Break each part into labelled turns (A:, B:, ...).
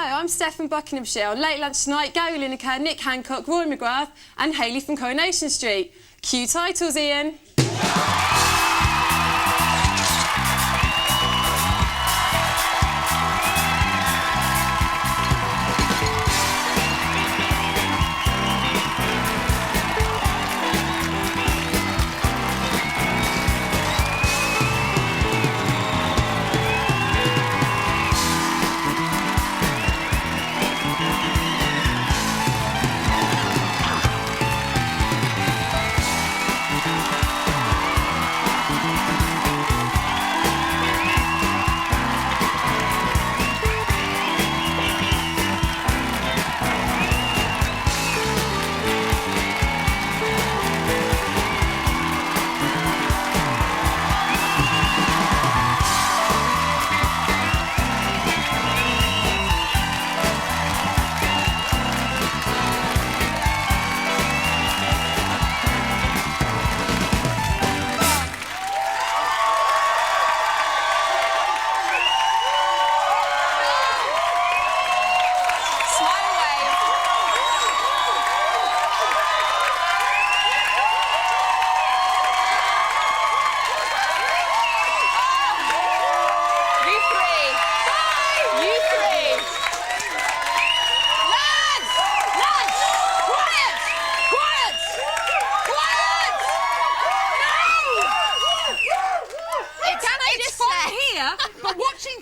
A: Hi, I'm Steph from Buckinghamshire. On Late Lunch tonight, Gary Lineker, Nick Hancock, Rory McGrath and Hayley from Coronation Street. Cue titles, Ian.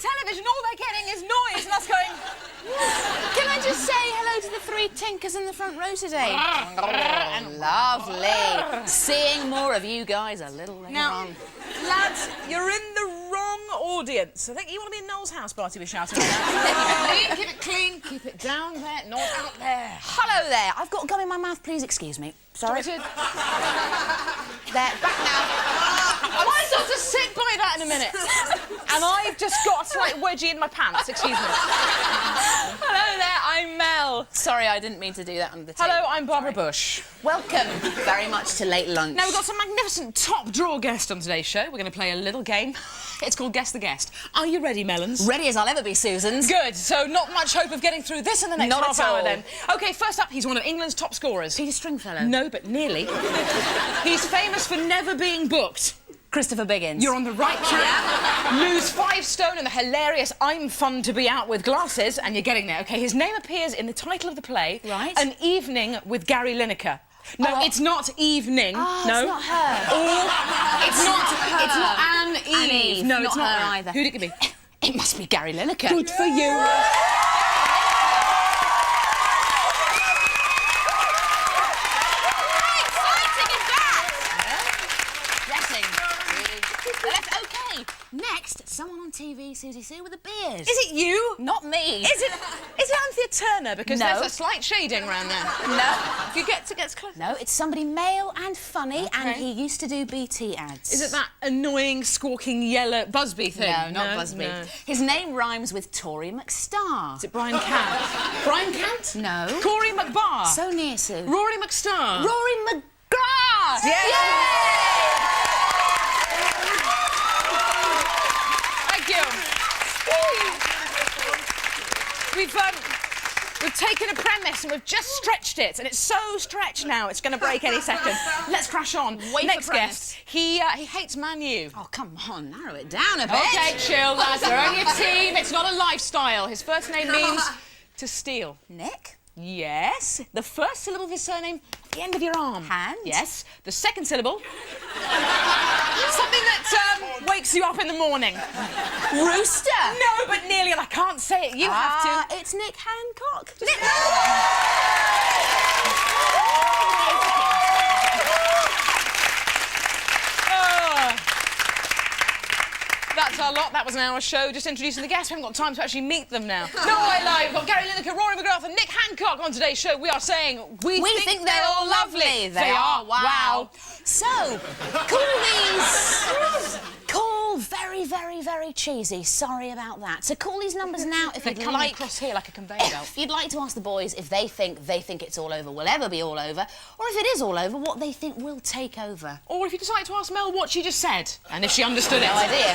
B: television, all they're getting is noise, and us going...
C: Can I just say hello to the three tinkers in the front row today? Lovely. Seeing more of you guys a little later on.
B: Lads, you're in the wrong audience. I think you want to be in Noel's house party with shouting like that. Keep it clean, keep it down there, not out there.
C: Hello there. I've got gum in my mouth, please excuse me. Sorry. There, back now.
B: I might have to sit by that in a minute. And I've just got a slight wedgie in my pants, excuse me. Hello there, I'm Mel.
C: Sorry, I didn't mean to do that under the table.
B: Hello, I'm Barbara Bush.
C: Welcome very much to Late Lunch.
B: Now, we've got some magnificent top-drawer guests on today's show. We're going to play a little game. It's called Guess the Guest. Are you ready, Melons?
C: Ready as I'll ever be, Susans.
B: Good. So not much hope of getting through this in the next half hour, then. OK, first up, he's one of England's top scorers.
C: Peter Stringfellow.
B: No, but nearly. He's famous for never being booked.
C: Christopher Biggins.
B: You're on the right track. Lose 5 stone in the hilarious I'm fun to be out with glasses, and you're getting there. OK, his name appears in the title of the play.
C: Right.
B: An Evening with Gary Lineker. No, it's not evening.
C: Oh,
B: no.
C: It's not her.
B: Or it's not Anne Eve.
C: No,
B: it's not
C: her either.
B: Who'd it could be? It must be Gary Lineker.
C: Good for you. Next, someone on TV, Susie Sue, with a beard.
B: Is it you?
C: Not me.
B: Is it Anthea Turner? Because
C: No.
B: there's a slight shading around there.
C: No.
B: If you get close.
C: No, it's somebody male and funny, and he used to do BT ads.
B: Is it that annoying, squawking, yellow Busby thing?
C: No, not Busby.
B: No.
C: His name rhymes with Tory McStar.
B: Is it Brian Cant? Brian Cant?
C: No.
B: Corey McBar?
C: So near, Sue.
B: Rory McStar?
C: Rory McGrath!
B: Yes!
C: Yay!
B: Thank you. We've taken a premise and we've just stretched it, and it's so stretched now it's going to break any second. Let's crash on. Next guest. He hates Man U.
C: Oh, come on, narrow it down a bit.
B: OK, chill, lads. They're only a team. It's not a lifestyle. His first name means to steal.
C: Nick?
B: Yes. The first syllable of his surname at the end of your arm.
C: Hand?
B: Yes. The second syllable. Something that wakes you up in the morning.
C: Rooster?
B: No, but nearly, and I can't say it. You have to.
C: It's Nick Hancock.
B: That's our lot. That was an hour show. Just introducing the guests. We haven't got time to actually meet them now. No, I lie. We've got Gary Lineker, Rory McGrath and Nick Hancock on today's show. We are saying we think they're all lovely.
C: They are. Wow. So, call very very, very, very cheesy. Sorry about that. So call these numbers now if you'd like.
B: Across here like a conveyor belt.
C: If you'd like to ask the boys if they think it's all over, will ever be all over, or if it is all over, what they think will take over.
B: Or if you decide to ask Mel what she just said, and if she understood it.
C: No idea.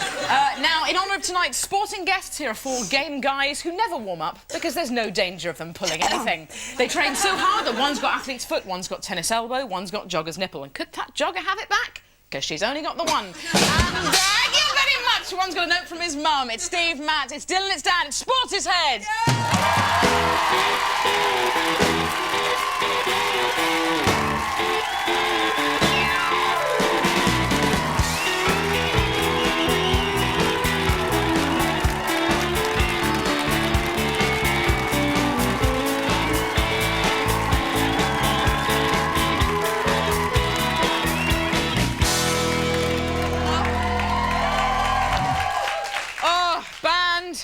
B: Now, in honour of tonight's sporting guests, here are 4 game guys who never warm up because there's no danger of them pulling anything. They train so hard that one's got athlete's foot, one's got tennis elbow, one's got jogger's nipple. And could that jogger have it back? Because she's only got the one. And thank you very much. One's got a note from his mum. It's Steve, Matt, it's Dylan, it's Dan, it's Sporty's Head.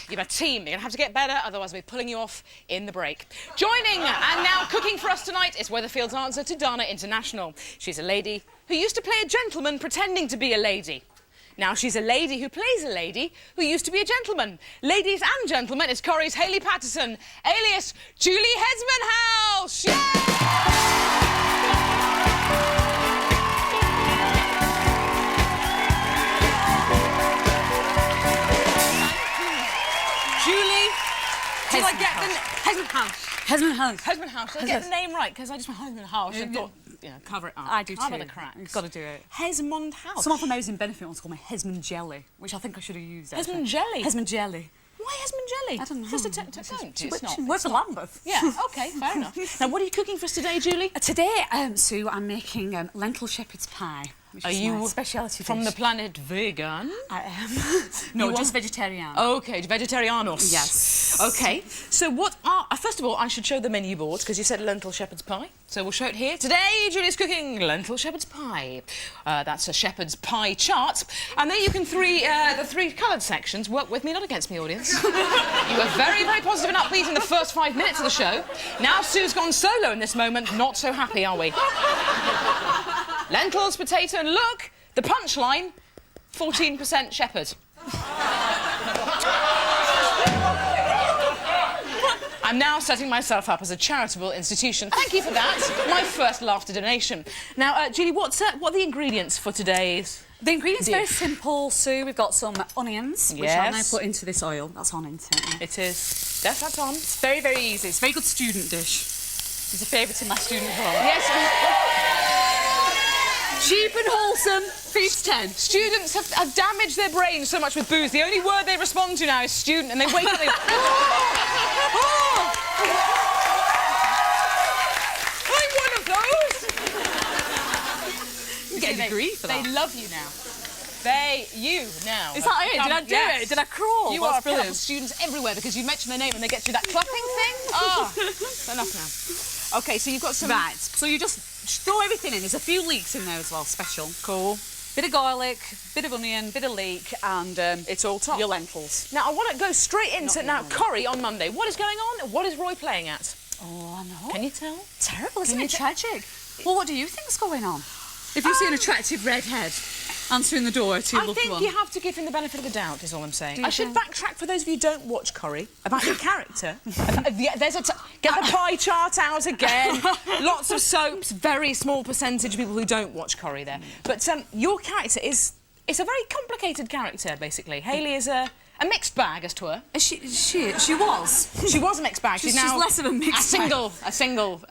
B: You're a team. You're going to have to get better, otherwise we'll be pulling you off in the break. Joining and now cooking for us tonight is Weatherfield's answer to Dana International. She's a lady who used to play a gentleman pretending to be a lady. Now she's a lady who plays a lady who used to be a gentleman. Ladies and gentlemen, it's Corrie's Hayley Patterson, alias Julie Hesmondhalgh. Did I get
C: Hesmondhalgh.
B: Hesmondhalgh. Did I get the name right? Because I just went Hesmondhalgh and thought, cover it up.
D: I do
B: cover
D: too.
B: the cracks.
D: You've got to do it.
B: Hesmondhalgh.
D: Someone from Housing Benefit wants to call me Hesmond Jelly, which I think I should have used.
B: Hesmond Jelly?
D: Hesmond Jelly.
B: Why Hesmond Jelly?
D: I don't know.
B: Just a don't. It's not.
D: Where's the Lambeth?
B: Yeah, OK, fair enough. Now, what are you cooking for us today, Julie?
D: Today, Sue, I'm making lentil shepherd's pie.
B: Are you
D: my speciality
B: from
D: dish.
B: the planet vegan?
D: I am. No, just vegetarian.
B: OK, vegetarianos.
D: Yes.
B: OK, so what are... first of all, I should show the menu board, because you said lentil shepherd's pie. So we'll show it here. Today, Julie's cooking lentil shepherd's pie. That's a shepherd's pie chart. And then you can the 3 coloured sections. Work with me, not against me, audience. You were very, very positive and upbeat in the first 5 minutes of the show. Now Sue's gone solo in this moment. Not so happy, are we? Lentils, potato, and look, the punchline, 14% shepherd. I'm now setting myself up as a charitable institution. Thank you for that. My first laughter donation. Now, Julie, what are the ingredients for today's...
D: The ingredients are very simple, Sue. We've got some onions, which I'll now put into this oil. That's on into it.
B: It is. Yes, that's on.
D: It's very, very easy. It's a very good student dish. It's a favourite in my student hall.
B: Yes.
D: Cheap and wholesome, feeds 10.
B: Students have damaged their brains so much with booze. The only word they respond to now is student, and they wake up and they... I'm one of those!
D: You get a degree for that.
B: They love you now.
D: Is that it? Did I do it? Did I crawl?
B: You are picking up students everywhere because you mention their name and they get through that clapping thing. Oh, enough now. OK, so you've got some...
D: Right, so you just throw everything in. There's a few leeks in there as well, special.
B: Cool.
D: Bit of garlic, bit of onion, bit of leek, and
B: it's all top.
D: Your lentils.
B: Now, I want to go straight into... Now, Corrie on Monday. What is going on? What is Roy playing at?
D: Oh, I know.
B: Can you tell?
D: Terrible, isn't it? Tragic. Well, what do you think's going on? If you see an attractive redhead answering the door to your loved one.
B: I think you have to give him the benefit of the doubt, is all I'm saying. I should backtrack for those of you who don't watch Corrie about your character. Get the pie chart out again. Lots of soaps, very small percentage of people who don't watch Corrie there. But your character is... It's a very complicated character, basically. Hayley is a mixed bag, as it were.
D: She was.
B: She was a mixed bag. She's now
D: less of a mixed bag.
B: A single...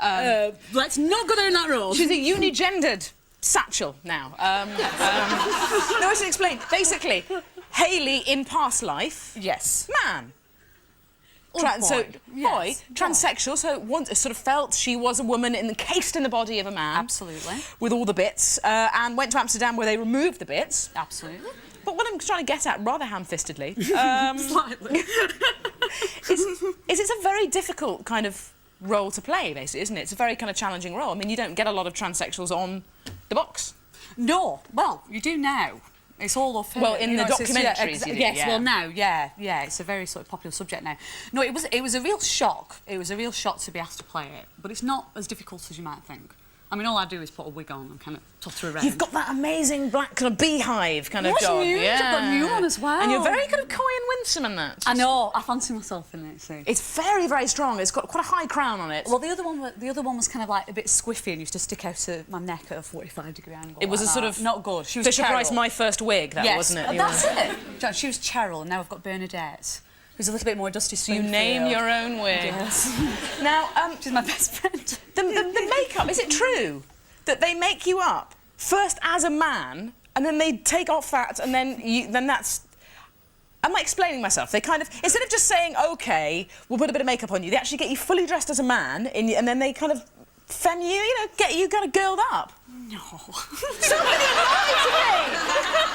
D: Let's not go down that road.
B: She's a unigendered satchel now. No, I should explain. Basically, Hayley in past life...
D: Yes.
B: Man.
D: Boy,
B: transsexual, so once sort of felt she was a woman encased in the body of a man.
D: Absolutely.
B: With all the bits, and went to Amsterdam where they removed the bits.
D: Absolutely.
B: But what I'm trying to get at, rather ham-fistedly...
D: Slightly.
B: is it's a very difficult kind of role to play, basically, isn't it? It's a very kind of challenging role. I mean, you don't get a lot of transsexuals on the box.
D: No. Well, you do now. It's all off.
B: Well, in the documentaries, you do,
D: yes.
B: Yeah.
D: Well, now, yeah. It's a very sort of popular subject now. No, it was a real shock. It was a real shock to be asked to play it, but it's not as difficult as you might think. I mean, all I do is put a wig on and kind of totter around.
B: You've got that amazing black kind of beehive kind of job.
D: Huge.
B: Yeah.
D: I've got a new one as well.
B: And you're very kind of coy and winsome in that.
D: I know. I fancy myself in it, so.
B: It's very, very strong. It's got quite a high crown on it.
D: Well, the other one was kind of like a bit squiffy and used to stick out of my neck at a 45-degree angle.
B: It was
D: like
B: a sort
D: that.
B: of
D: Not good. She was
B: Fisher
D: Cheryl.
B: Price, My First Wig, that
D: yes.
B: wasn't it?
D: That's it. She was Cheryl, and now I've got Bernadette, who's a little bit more Dusty
B: So you
D: Springfield.
B: name your own wig.
D: Yes.
B: Now,
D: She's my best friend.
B: the makeup, is it true that they make you up first as a man and then they take off that and then that's... Am I explaining myself? They kind of, instead of just saying, OK, we'll put a bit of makeup on you, they actually get you fully dressed as a man and then they kind of femme you, get you kind of girled up.
D: No.
B: Somebody lied to me!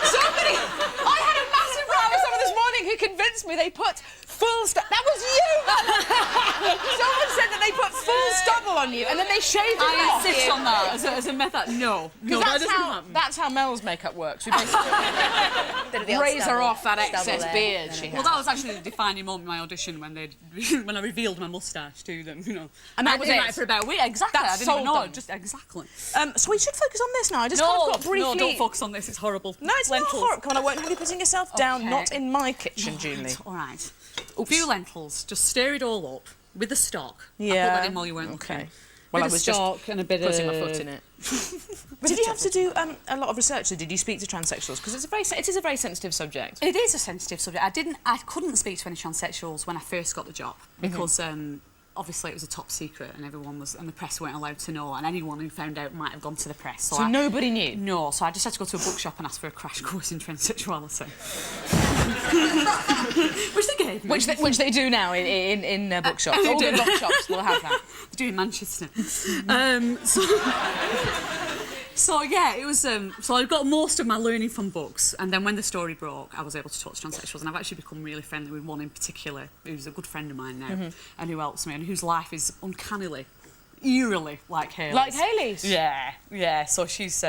B: Somebody... I had a massive row with someone this morning who convinced me they put full stubble... That was you! Someone said that they put full stubble on you and then they shaved it
D: I
B: off.
D: insist on that as a method. No, that doesn't happen.
B: That's how Mel's makeup works. We basically razor off that excess beard she has.
D: Well, that was actually the defining moment in my audition when when I revealed my moustache to them,
B: And that
D: I
B: was
D: did
B: it.
D: Right for about a week. Exactly.
B: That
D: I didn't even
B: sold
D: know.
B: them.
D: Just exactly.
B: So we should focus on this now. I just kind of got briefly...
D: No, don't focus on this. It's horrible.
B: No, it's not horrible. Come on, I won't have you putting yourself down.
D: Okay.
B: Not in my kitchen, Julie.
D: All right. A few lentils. Just stir it all up with the stock.
B: Yeah.
D: I put that in while you weren't looking.
B: Okay. Well, I was just
D: and a bit
B: putting
D: of...
B: my foot in it. Did you have to do a lot of research? Or did you speak to transsexuals? Because it is a very sensitive subject.
D: It is a sensitive subject. I couldn't speak to any transsexuals when I first got the job because obviously it was a top secret and the press weren't allowed to know, and anyone who found out might have gone to the press.
B: So nobody knew?
D: No, so I just had to go to a bookshop and ask for a crash course in transsexuality. Which they gave me.
B: Which they do now in bookshops. All good bookshops will have that.
D: They do in Manchester. So yeah, it was. So I got most of my learning from books, and then when the story broke, I was able to talk to transsexuals, and I've actually become really friendly with one in particular, who's a good friend of mine now, and who helps me, and whose life is uncannily, eerily like Hayley's.
B: Like Hayley's?
D: Yeah. So she's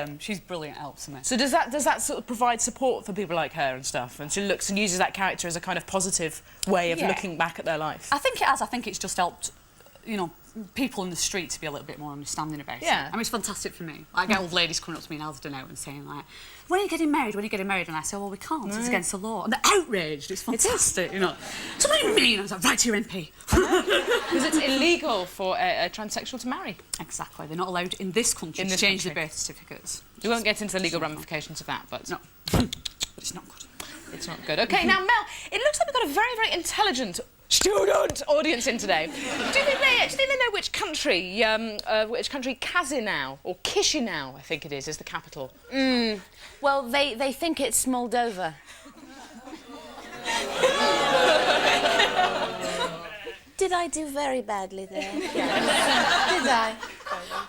D: brilliant, helps me.
B: So does that sort of provide support for people like her and stuff? And she looks and uses that character as a kind of positive way of looking back at their life.
D: I think it has. I think it's just helped, people in the street to be a little bit more understanding about it.
B: Yeah.
D: I mean, it's fantastic for me. Like, I get old ladies coming up to me in Asda now and saying, like, when are you getting married? When are you getting married? And I say, well, we can't. It's against the law. And they're outraged. It's fantastic, So what do you mean? I was like, write to your MP.
B: Because it's illegal for a transsexual to marry.
D: Exactly. They're not allowed in this country to change their birth certificates.
B: We won't get into the legal ramifications of that, but...
D: No. But it's not good.
B: It's not good. OK, now, Mel, it looks like we've got a very, very intelligent student audience in today. Do you think they know which country Chisinau, or Chisinau, I think it is the capital?
C: Well, they think it's Moldova. Did I do very badly there? Did I?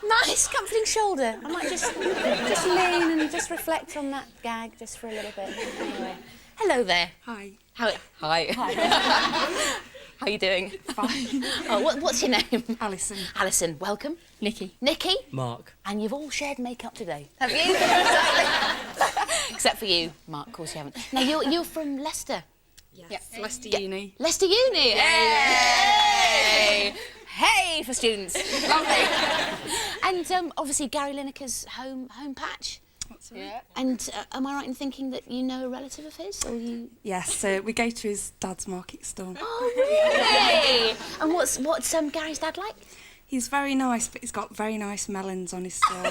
C: Nice, comforting shoulder. I might just lean and just reflect on that gag just for a little bit. Anyway, hello there.
D: Hi.
C: Hi. How are you doing?
D: Fine.
C: Oh, what's your name?
D: Alison.
C: Alison, welcome.
E: Nikki.
C: Nikki?
E: Mark.
C: And you've all shared makeup today, have you? Exactly. Except for you, Mark, of course you haven't. Now, you're from Leicester?
E: Yes. Leicester Uni.
C: Leicester Uni! Hey! Hey for students. Lovely. And obviously Gary Lineker's home patch.
E: That's right.
C: Yeah. And am I right in thinking that you know a relative of his, or you?
E: Yes, we go to his dad's market stall.
C: Oh, really? And what's Gary's dad like?
E: He's very nice, but he's got very nice melons on his stall.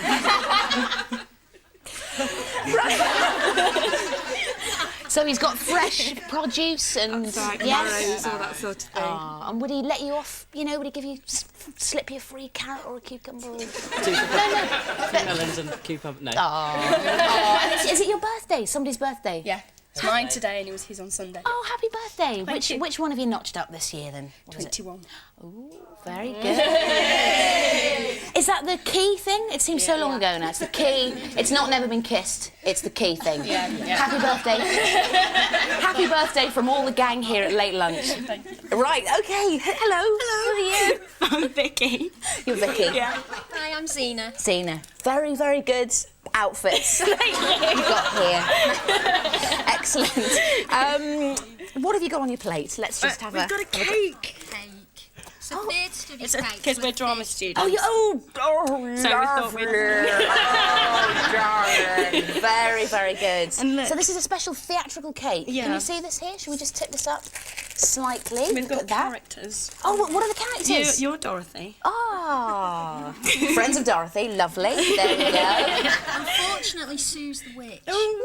C: So he's got fresh produce and
E: marrows, all that sort of thing.
C: Oh, and would he let you off? Would he give you slip you a free carrot or a cucumber? Or...
F: Melons and cucumber. No.
C: And is it your birthday? Somebody's birthday?
G: Yeah. It's mine today and it was his on Sunday.
C: Oh, happy birthday!
G: Thank you.
C: Which one have you notched up this year then?
G: 21.
C: Oh, very good. Is that the key thing? It seems so long ago now. It's the key. It's not never been kissed. It's the key thing.
G: Yeah.
C: Happy birthday. Happy birthday from all the gang here at Late Lunch.
G: Thank you.
C: Right, OK. Hello. Who are you?
E: I'm Vicky.
C: You're Vicky.
E: Yeah.
G: Hi, I'm Zena.
C: Zena. Very, very good outfits you've got here. Excellent. What have you got on your plate? Let's just have
E: We've got a cake.
G: It's a theatre studies cake.
H: Because we're drama students.
C: Oh,
H: So we thought we'd...
C: darling. Very, very good.
H: And look.
C: So this is a special theatrical cake.
H: Yeah.
C: Can you see this here? Should we just tip this up slightly?
H: We've
C: Look
H: got
C: at that.
H: characters.
C: Oh, what are the characters?
H: You're Dorothy.
C: Ah, Friends of Dorothy, lovely. There we go.
G: Unfortunately, Sue's the witch.
C: Oh,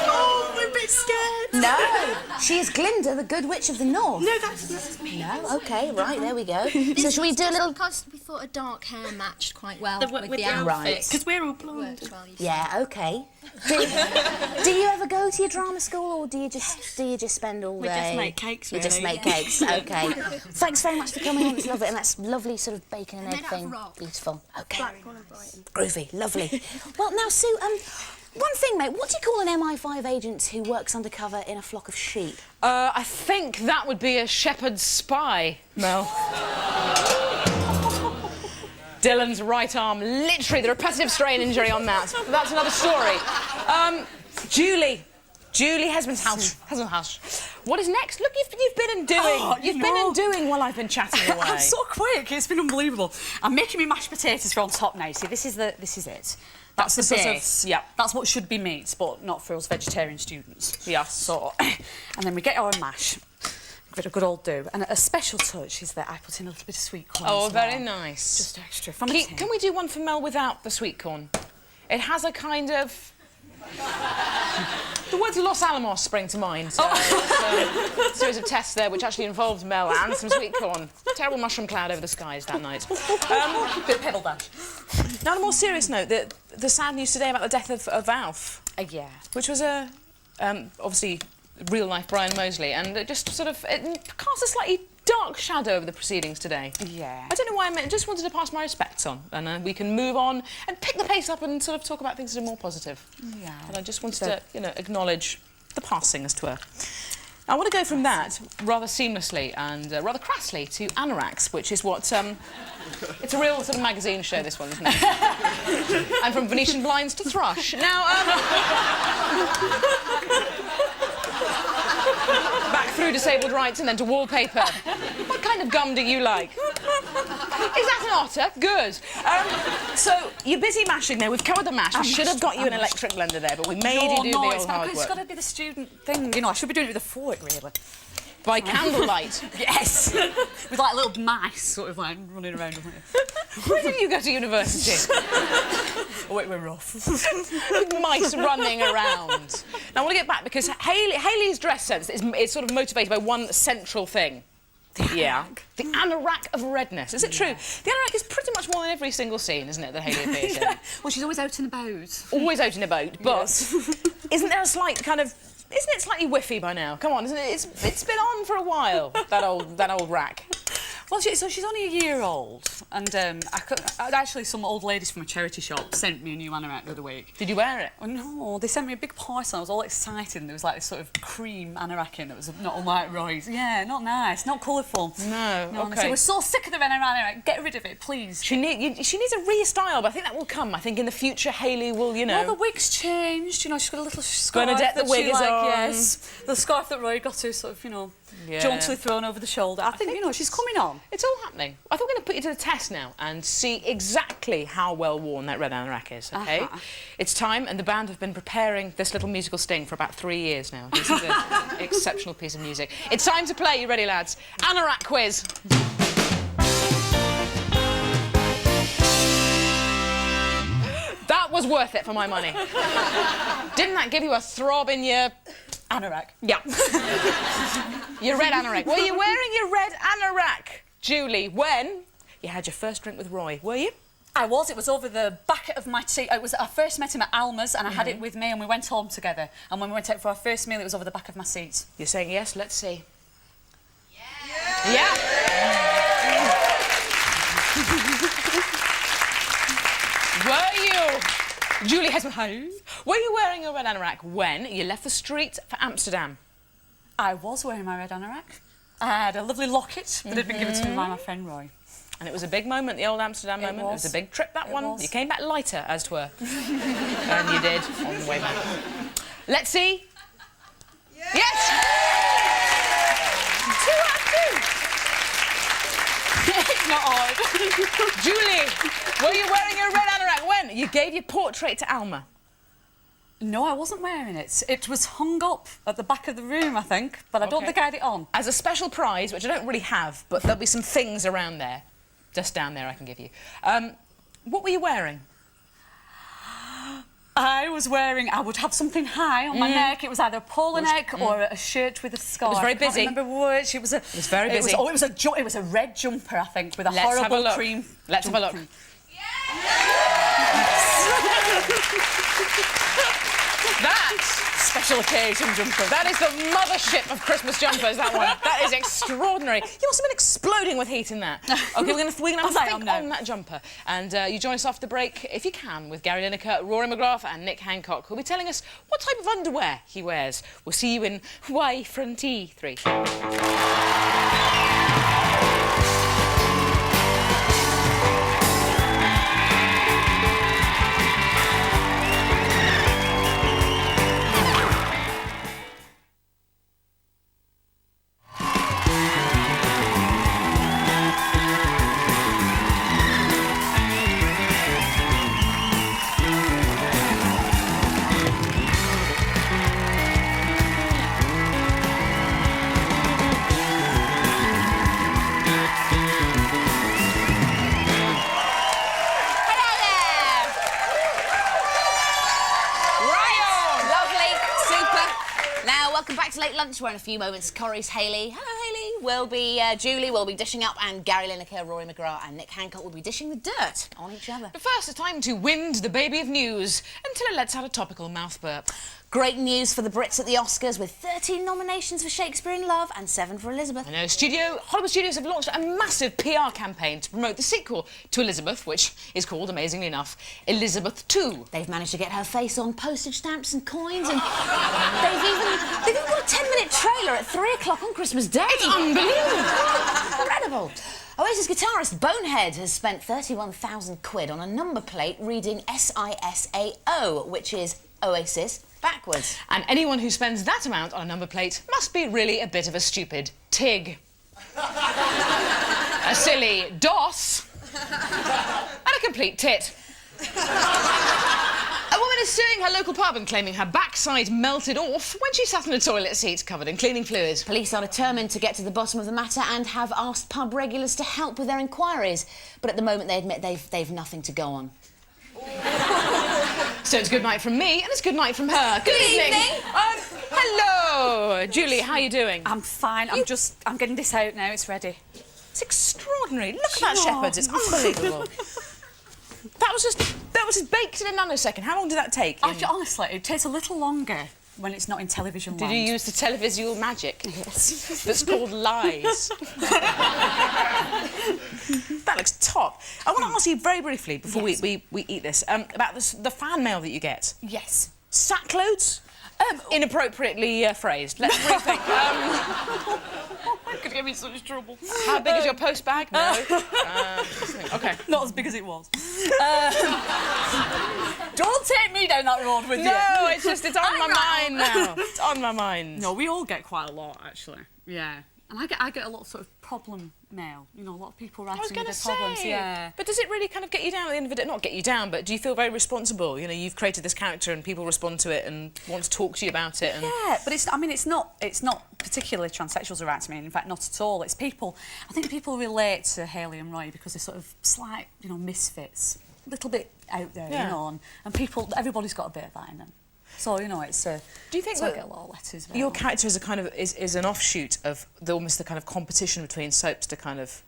H: Oh, we're a bit scared.
C: no. No, she is Glinda, the good witch of the north.
H: No, that's me.
C: No, okay, right, there we go. So should we do a little...
G: Because we thought a dark hair matched quite well
H: With
G: with the
H: outfit.
C: Right.
H: Because we're all blonde.
G: Worked well, you
C: Yeah, okay. Do you ever go to your drama school, or do you just spend all day?
H: We just make cakes,
C: You just
H: really.
C: make cakes. Okay. Thanks very much for coming on. It's lovely, and that's lovely sort of bacon and
G: Made
C: egg
G: out of
C: thing.
G: rock.
C: Beautiful. Okay.
G: Blackpool and Brighton.
C: Groovy. Lovely. Well, now Sue, one thing, mate. What do you call an MI5 agent who works undercover in a flock of sheep?
B: I think that would be a shepherd's spy, Mel. Dylan's right arm, literally the repetitive strain injury on that. But that's another story. Julie Hesmondhalgh. What is next? Look, you've been and doing. You've been and doing while I've been chatting away.
D: I'm so quick. It's been unbelievable. I'm making me mashed potatoes for on top now. See, this is it. That's the
B: sort of-
D: base.
B: yeah.
D: That's what should be meat, but not for us vegetarian students.
B: Yeah.
D: So, and then we get our mash. Give it a good old do. And a special touch is that I put in a little bit of sweet corn.
B: Oh,
D: as well.
B: very nice.
D: Just extra from
B: Can we do one for Mel without the sweet corn? It has a kind of... The words Los Alamos spring to mind. So it's a series of tests there which actually involved Mel and some sweet corn. Terrible mushroom cloud over the skies that night.
D: bit of pebble dash.
B: Now, on a more serious note, the sad news today about the death of Alf,
D: Yeah.
B: which was a obviously real-life Brian Moseley, and it just sort of cast a slightly dark shadow over the proceedings today.
D: Yeah.
B: I don't know why I just wanted to pass my respects on, and we can move on and pick the pace up and sort of talk about things that are more positive.
D: Yeah.
B: And I just wanted to, acknowledge the passing, as it were. I want to go from that rather seamlessly and rather crassly to anoraks, which is what... it's a real sort of magazine show, this one, isn't it? And from Venetian blinds to thrush. Now, back through disabled rights and then to wallpaper. What kind of gum do you like? Is that an otter? Good. So, you're busy mashing there. We've covered the mash. We should have got you an electric blender there, but we made you do the old hard
D: It's
B: work.
D: got to be the student thing. You know, I should be doing it with a fork, really.
B: By candlelight.
D: Yes. With like little mice sort of like running around.
B: Where did you go to university?
D: Oh, it were rough.
B: With mice running around. Now, I want to get back because Hayley's dress sense is sort of motivated by one central thing. Yeah. The anorak of redness. Is it true? The anorak is pretty much worn in every single scene, isn't it, that Hayley appears in?
D: Well, she's always out and about.
B: Always out and about, but isn't there a slight kind of... Isn't it slightly whiffy by now? Come on, isn't it? It's been on for a while, that old rack.
D: Well, so she's only a year old, and actually some old ladies from a charity shop sent me a new anorak the other week.
B: Did you wear it?
D: Oh no, they sent me a big parcel. I was all excited, and there was like this sort of cream anorak in that was not unlike Roy's. Yeah, not nice, not colourful.
B: No,
D: And I
B: OK.
D: said, we're so sick of the anorak. Get rid of it, please.
B: She needs a restyle, but I think that will come. I think in the future Hayley will,
D: Well, the wig's changed. You know, she's got a little scarf.
B: Bernadette, the
D: that
B: wig
D: she,
B: is
D: like,
B: on.
D: Yes, the scarf that Rory got her sort of, jauntily thrown over the shoulder. I think, she's coming on.
B: It's all happening. I thought we're going to put you to the test now and see exactly how well worn that red anorak is, OK? It's time, and the band have been preparing this little musical sting for about 3 years now. This is an exceptional piece of music. It's time to play. You ready, lads? Anorak quiz. That was worth it for my money. Didn't that give you a throb in your...
D: Anorak.
B: Yeah. Your red anorak. Were you wearing your red anorak, Julie, when you had your first drink with Roy? Were you?
D: I was. It was over the back of my seat. I first met him at Alma's, and I had it with me, and we went home together. And when we went out for our first meal, it was over the back of my seat.
B: You're saying yes? Let's see. Yeah. Were you, Julie Hesmondhalgh, were you wearing your red anorak when you left the street for Amsterdam?
D: I was wearing my red anorak. I had a lovely locket that had been given to me by my friend Roy.
B: And it was a big moment, the old Amsterdam moment. It was a big trip, that one. You came back lighter, as 'twere. And you did, on the way back. Let's see. Yes! 2 out of 2. It's not hard. Julie, were you wearing your red anorak when you gave your portrait to Alma?
D: No, I wasn't wearing it. It was hung up at the back of the room, I think, but I don't think I had it on.
B: As a special prize, which I don't really have, but there'll be some things around there, just down there I can give you. What were you wearing?
D: I would have something high on my neck. It was either a polo neck or a shirt with a scarf.
B: It was very busy.
D: I can't remember which. It was
B: very busy.
D: It was a red jumper, I think, with a horrible cream.
B: Let's have a look. That special occasion jumper. That is the mothership of Christmas jumpers, that one. That is extraordinary. You must have been exploding with heat in that. OK, we're going to have a think on that jumper. And you join us after the break, if you can, with Gary Lineker, Rory McGrath and Nick Hancock, who'll be telling us what type of underwear he wears. We'll see you in Y Fronty 3.
C: Welcome back to Late Lunch, where in a few moments Corrie's Hayley, hello Hayley, will be Julie will be dishing up, and Gary Lineker, Rory McGrath and Nick Hancock will be dishing the dirt on each other.
B: But first, it's time to wind the baby of news until it lets out a topical mouth burp.
C: Great news for the Brits at the Oscars, with 13 nominations for Shakespeare in Love and 7 for Elizabeth.
B: I know, Hollywood Studios have launched a massive PR campaign to promote the sequel to Elizabeth, which is called, amazingly enough, Elizabeth II.
C: They've managed to get her face on postage stamps and coins, and they've even got a 10-minute trailer at 3 o'clock on Christmas Day.
B: It's unbelievable.
C: Incredible. Oasis guitarist Bonehead has spent 31,000 quid on a number plate reading SISAO, which is Oasis backwards.
B: And anyone who spends that amount on a number plate must be really a bit of a stupid tig. A silly DOS. And a complete tit. A woman is suing her local pub and claiming her backside melted off when she sat in a toilet seat covered in cleaning fluid.
C: Police are determined to get to the bottom of the matter and have asked pub regulars to help with their inquiries. But at the moment, they admit they've nothing to go on.
B: So it's good night from me, and it's good night from her. Good evening. Hello, Julie. How are you doing?
D: I'm fine. I'm getting this out now. It's ready.
B: It's extraordinary. Look at that, Shepherds. It's unbelievable. That was just baked in a nanosecond. How long did that take?
D: Honestly, it takes a little longer when it's not in television land.
B: Did you use the televisual magic?
D: Yes.
B: That's called lies. That looks top. I want to ask you very briefly, before we eat this, about the fan mail that you get.
D: Yes.
B: Sackloads? Inappropriately phrased. Let's rethink.
D: It could give me such trouble.
B: How big is your post bag? No. OK.
D: Not as big as it was. Don't take me down that road with you.
B: No, it's on my mind now. It's on my mind.
D: No, we all get quite a lot, actually. Yeah. And I get a lot of sort of problem mail. You know, a lot of people writing their problems. Yeah.
B: But does it really kind of get you down at the end of the day? Not get you down, but do you feel very responsible? You know, you've created this character and people respond to it and want to talk to you about it. And...
D: Yeah, but it's not particularly transsexuals who write to me. In fact, not at all. It's people. I think people relate to Hayley and Roy because they're sort of slight, you know, misfits, a little bit out there, you know, and everybody's got a bit of that in them. So, you know, it's do
B: you think
D: that I get a lot of letters?
B: Your character is a kind of is an offshoot of almost the kind of competition between soaps to kind of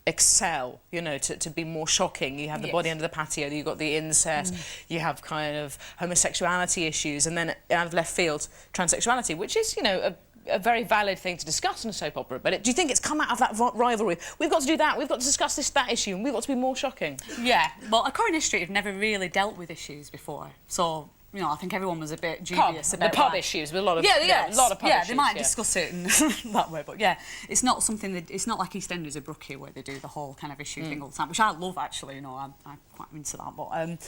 B: excel, you know, to be more shocking. You have the body under the patio, you've got the incest, you have kind of homosexuality issues, and then out of left field, transsexuality, which is, you know, a very valid thing to discuss in a soap opera. But do you think it's come out of that rivalry? We've got to do that, we've got to discuss that issue, and we've got to be more shocking.
D: Yeah, well, at Coronation Street have never really dealt with issues before, so... You know, I think everyone was a bit dubious about
B: the pub issues with a lot of
D: a lot of pub issues.
B: They
D: might discuss it in that way, but yeah, it's not something that it's not like EastEnders or Brookie where they do the whole kind of issue thing all the time, which I love actually. You know, I'm quite into that. But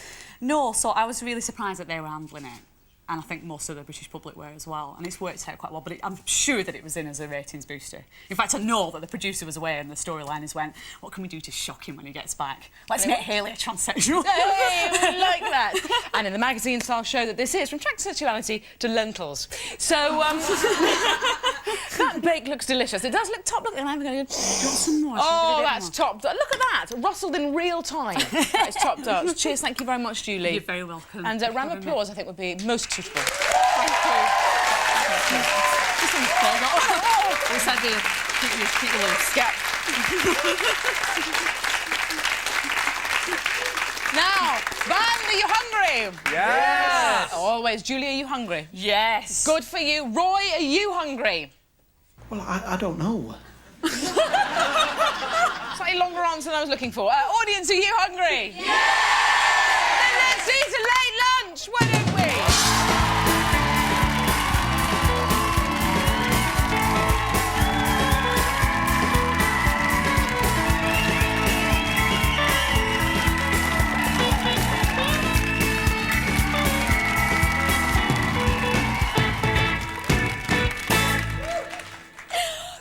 D: no, so I was really surprised that they were handling it. and I think most of the British public were as well, and it's worked out quite well, but I'm sure that it was in as a ratings booster. In fact, I know that the producer was aware and the storyline is went, what can we do to shock him when he gets back? Let's make Hayley a transsexual.
B: Hey, we like that. And in the magazine-style show that this is, from transsexuality to lentils. So, that bake looks delicious. It does look top. Look, and I'm going to...
D: Some more.
B: Oh, that's top. Look at that. Rustled in real time. That's top Dutch. Cheers, thank you very much, Julie.
D: You're very welcome.
B: And round of applause, I think, would be most suitable. Thank you.
D: This one's cold. Oh, it's like keep the loose.
B: Yeah. Now, Van, are you hungry?
I: Yes!
B: Always. Julie, are you hungry?
D: Yes.
B: Good for you. Roy, are you hungry?
I: Well, I don't know.
B: Slightly longer answer than I was looking for. Audience, are you hungry? Yeah! Then let's eat a late lunch, why don't we?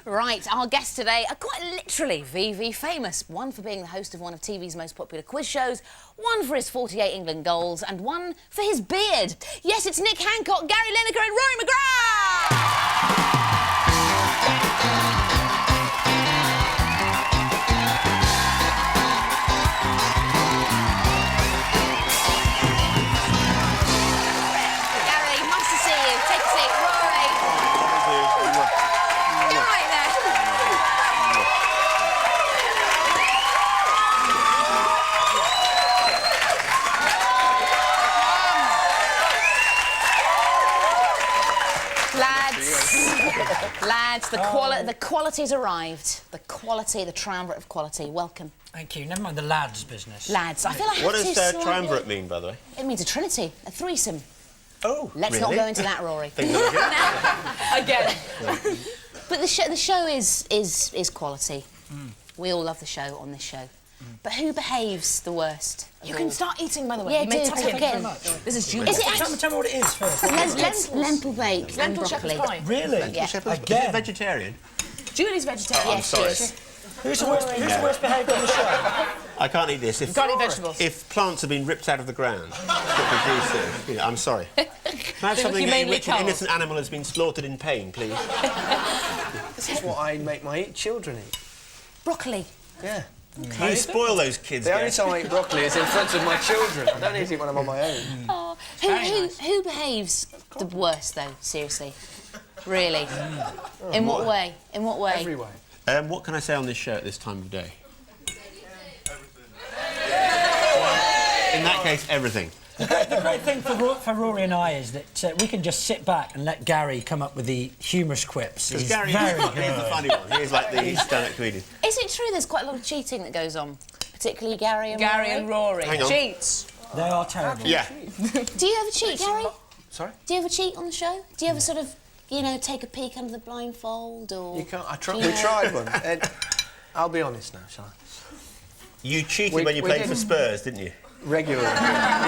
C: Right, our guests today are quite literally VV famous. One for being the host of one of TV's most popular quiz shows, one for his 48 England goals, and one for his beard. Yes, it's Nick Hancock, Gary Lineker and Rory McGrath! Lads, the quality's arrived. The quality, the triumvirate of quality. Welcome.
F: Thank you. Never mind the lads' business.
C: Lads, I feel I have
J: What
C: to
J: does
C: slightly...
J: triumvirate mean, by the way?
C: It means a trinity, a threesome.
J: Oh,
C: Let's
J: really?
C: not go into that, Rory.
B: Again.
C: But the show is quality. We all love the show on this show. But who behaves the worst?
B: You can start eating, by the way.
C: Yeah,
B: you may
C: do.
B: tuck
C: Thank
B: in.
C: you very
F: much.
B: This is Julie.
C: Is it
F: Tell me what it is first.
C: lentil bake and
B: Lentil
C: broccoli?
B: shepherd's pie.
F: Really?
C: Yeah.
J: Is it
F: Again.
J: vegetarian?
B: Julie's vegetarian.
C: Yes,
J: sorry.
C: yes.
F: Who's the worst behaved on the show?
J: I can't eat this.
B: Can't eat vegetables.
J: If plants have been ripped out of the ground to produce it, yeah, I'm sorry. Can I have something in
B: humanely
J: which an
B: culled.
J: innocent animal has been slaughtered in pain, please?
I: This is what I make my children eat.
C: Broccoli.
I: Yeah.
J: You spoil those kids,
I: The only
J: Gareth.
I: time I eat broccoli is in front of my children. I don't eat it when I'm on my own.
C: Oh, who behaves the worst, though? Seriously. Really? In what way? In what way?
I: Every way.
J: What can I say on this show at this time of day? In that case, everything.
F: The great thing for Rory and I is that we can just sit back and let Gary come up with the humorous quips.
J: Because
F: He's
J: Gary
F: very
J: he's
F: good.
J: the funny one. He's like the stand-up comedian.
C: Is it true there's quite a lot of cheating that goes on? Particularly Gary and
B: Gary
C: Rory?
B: and Rory.
J: Hang on.
B: Cheats.
F: They are terrible.
J: Yeah.
C: Do you ever cheat, Gary?
I: Sorry?
C: Do you ever cheat on the show? Do you ever sort of, you know, take a peek under the blindfold or...
I: You can't. We tried one. I'll be honest now, shall I?
J: You cheated when you played for Spurs, didn't you?
I: Regularly.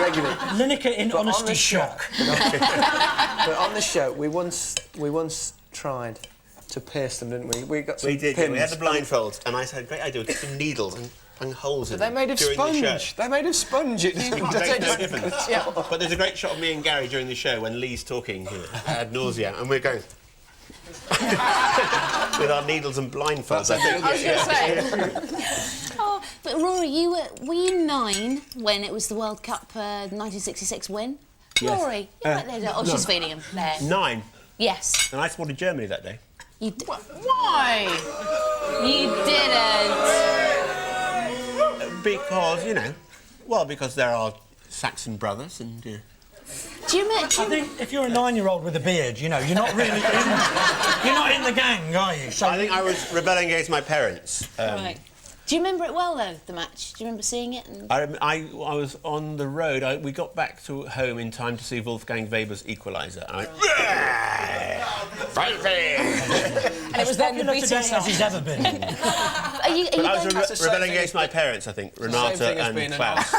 I: Regularly.
F: Lineker in
I: But on
F: honesty
I: the
F: shock.
I: But on the show, we once tried to pierce them, didn't we? We got some
J: We did.
I: pins.
J: We had the blindfolds, and I said, "Great idea. Get some needles and bung holes in
I: They're
J: them
I: made of
J: during the show."
I: sponge. They're made of sponge. It doesn't
J: Makes
I: take
J: no difference.
I: Yeah.
J: But there's a great shot of me and Gary during the show when Lee's talking ad nausea, and we're going with our needles and blindfolds. I think.
B: I was going to say.
C: Oh, but Rory, were you 9 when it was the World Cup 1966 win?
J: Yes.
C: Rory, you're right there. Oh, she's feeding him. There.
J: 9,
C: Yes.
J: and I supported Germany that day.
C: You
B: Why?
C: You didn't.
J: Because because there are Saxon brothers, and
C: Do you remember?
F: I think if you're a 9-year-old with a beard, you're not really you're not in the gang, are you? So
J: I think I was rebelling against my parents.
C: Right. Do you remember it well, though, the match? Do you remember seeing it? And...
J: I was on the road. We got back to home in time to see Wolfgang Weber's Equaliser. And I went,
B: And it was then the
F: popular
B: beating
F: today as he's ever been.
C: Are you
J: But I
C: going
J: was rebelling against my parents, I think. Renata and Klaus.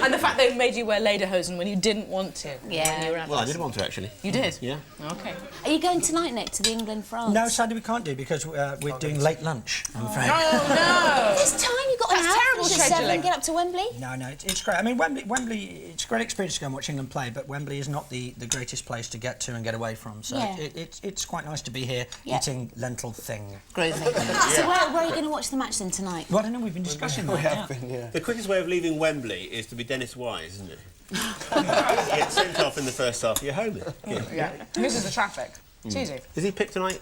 B: And the fact they made you wear lederhosen when you didn't want to.
C: Yeah.
B: When you were at
J: Well, I did want to, actually.
B: You did?
J: Yeah.
B: OK.
C: Are you going tonight, Nick, to the England-France?
F: No, sadly we can't do because we're doing late lunch, I'm afraid.
B: Oh, no!
C: It's time you got an
B: That's
C: hour.
B: terrible
C: Finish at 7,
B: scheduling.
C: get up to Wembley.
F: No, it's great. I mean, Wembley, it's a great experience to go and watch England play, but Wembley is not the greatest place to get to and get away from. So
C: Yeah.
F: it's quite nice to be here eating lentil thing.
C: Groovy. So where are you going to watch the match then tonight?
F: Well, I don't know, we've been discussing that.
I: We have been, yeah.
J: The quickest way of leaving Wembley is to be Dennis Wise, isn't it? Get sent off in the first half, you're home.
B: Yeah. This is the traffic. It's easy.
J: Is he picked tonight,